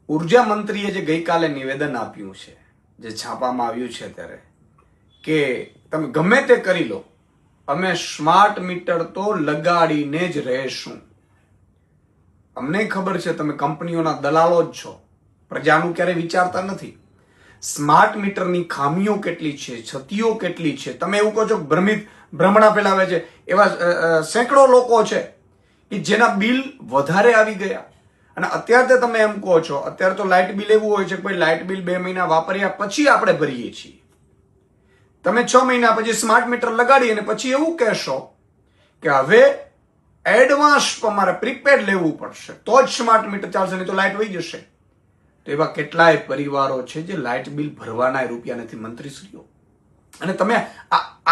ઉર્જા મંત્રીએ જે ગઈકાલે નિવેદન આપ્યું છે, જે છાપામાં આવ્યું છે ત્યારે, કે તમે ગમે તે કરી લો, અમે સ્માર્ટ મીટર તો લગાડીને જ રહેશું. અમને ખબર છે તમે કંપનીઓના દલાલો જ છો, પ્રજાનું ક્યારે વિચારતા નથી. સ્માર્ટ મીટરની ખામીઓ કેટલી છે, છતીઓ કેટલી છે, તમે એવું કહો છો ભ્રમણા ફેલાવે છે. એવા સેંકડો લોકો છે કે જેના બિલ વધારે આવી ગયા. અને અત્યારે તમે એમ કહો છો, અત્યારે તો લાઇટ બિલ એવું હોય છે કે ભાઈ લાઇટ બિલ 2 મહિના વાપર્યા પછી આપણે ભરીએ છીએ. તમે 6 મહિના પછી સ્માર્ટ મીટર લગાડી અને પછી એવું કહેશો કે હવે એડવાન્સ તમારે પ્રીપેડ લેવું પડશે તો જ સ્માર્ટ મીટર ચાલશે, નહીં તો લાઇટ વહી જશે. તો એવા કેટલાય પરિવારો છે જે લાઇટ બિલ ભરવાના રૂપિયા નથી, મંત્રીશ્રીઓ. અને તમે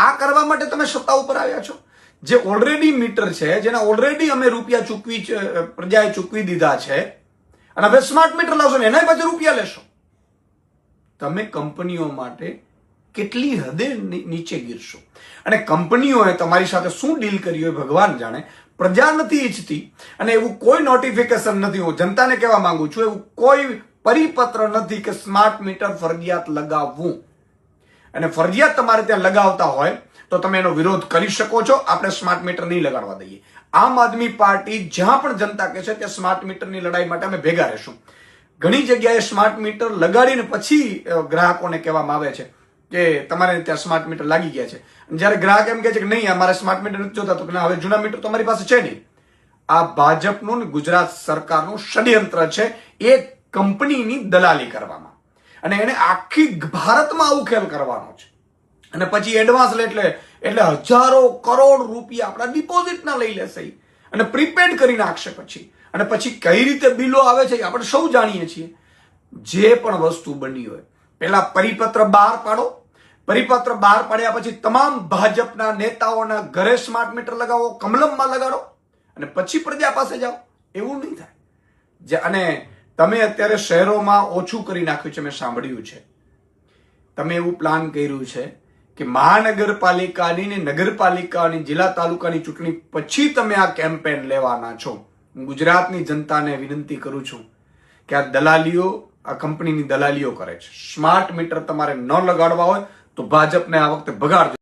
આ કરવા માટે તમે સત્તા ઉપર આવ્યા છો. જે ઓલરેડી મીટર છે, જેના ઓલરેડી અમે રૂપિયા પ્રજાએ ચૂકવી દીધા છે, અને હવે સ્માર્ટ મીટર લાવશો ને એના પાછળ રૂપિયા લેશો. તમે કંપનીઓ માટે કેટલી હદે નીચે ગીરશો. અને કંપનીઓએ તમારી સાથે શું ડીલ કરી હોય ભગવાન જાણે. પ્રજા નથી ઈચ્છતી, અને એવું કોઈ નોટિફિકેશન નથી. હું જનતાને કહેવા માંગુ છું, એવું કોઈ પરિપત્ર નથી કે સ્માર્ટ મીટર ફરજિયાત લગાવવું. અને ફરજિયાત તમારે ત્યાં લગાવતા હોય તો તમે એનો વિરોધ કરી શકો છો. આપણે સ્માર્ટ મીટર નહીં લગાડવા દઈએ. આમ આદમી પાર્ટી જ્યાં પણ જનતા કહે છે ત્યાં સ્માર્ટ મીટરની લડાઈ માટે અમે ભેગા રહેશું. ઘણી જગ્યાએ સ્માર્ટ મીટર લગાડીને પછી ગ્રાહકોને કહેવામાં આવે છે કે તમારે ત્યાં સ્માર્ટ મીટર લાગી ગયા છે. જ્યારે ગ્રાહક એમ કહે છે કે નહીં અમારે સ્માર્ટ મીટર નથી જોતા, તો હવે જૂના મીટર તો અમારી પાસે છે નહીં. આ ભાજપનું ને ગુજરાત સરકારનું ષડયંત્ર છે એ કંપનીની દલાલી કરવામાં. અને એને આખી ભારતમાં આવું ખેલ કરવાનો છે. અને પછી એડવાન્સ એટલે હજારો કરોડ રૂપિયા આપણા ડિપોઝિટના લઈ લેશે અને પ્રીપેડ કરી નાખશે પછી. અને પછી કઈ રીતે બિલો આવે છે આપણે સૌ જાણીએ છીએ. જે પણ વસ્તુ બની હોય પહેલા પરિપત્ર બહાર પાડો. પરિપત્ર બહાર પાડ્યા પછી તમામ ભાજપના નેતાઓના ઘરે સ્માર્ટ મીટર લગાવો, કમલમમાં લગાડો, અને પછી પ્રજા પાસે જાઓ. એવું નહીં થાય. અને તમે અત્યારે શહેરોમાં ઓછું કરી નાખ્યું છે, મેં સાંભળ્યું છે. તમે એવું પ્લાન કર્યું છે કે મહાનગરપાલિકાની ને નગરપાલિકાની, જિલ્લા તાલુકાની ચૂંટણી પછી તમે આ કેમ્પેન લેવાના છો. હું ગુજરાતની જનતાને વિનંતી કરું છું કે આ દલાલીઓ, આ કંપનીની દલાલીઓ કરે છે. સ્માર્ટ મીટર તમારે ન લગાડવા હોય તો ભાજપને આ વખતે ભગાડજો.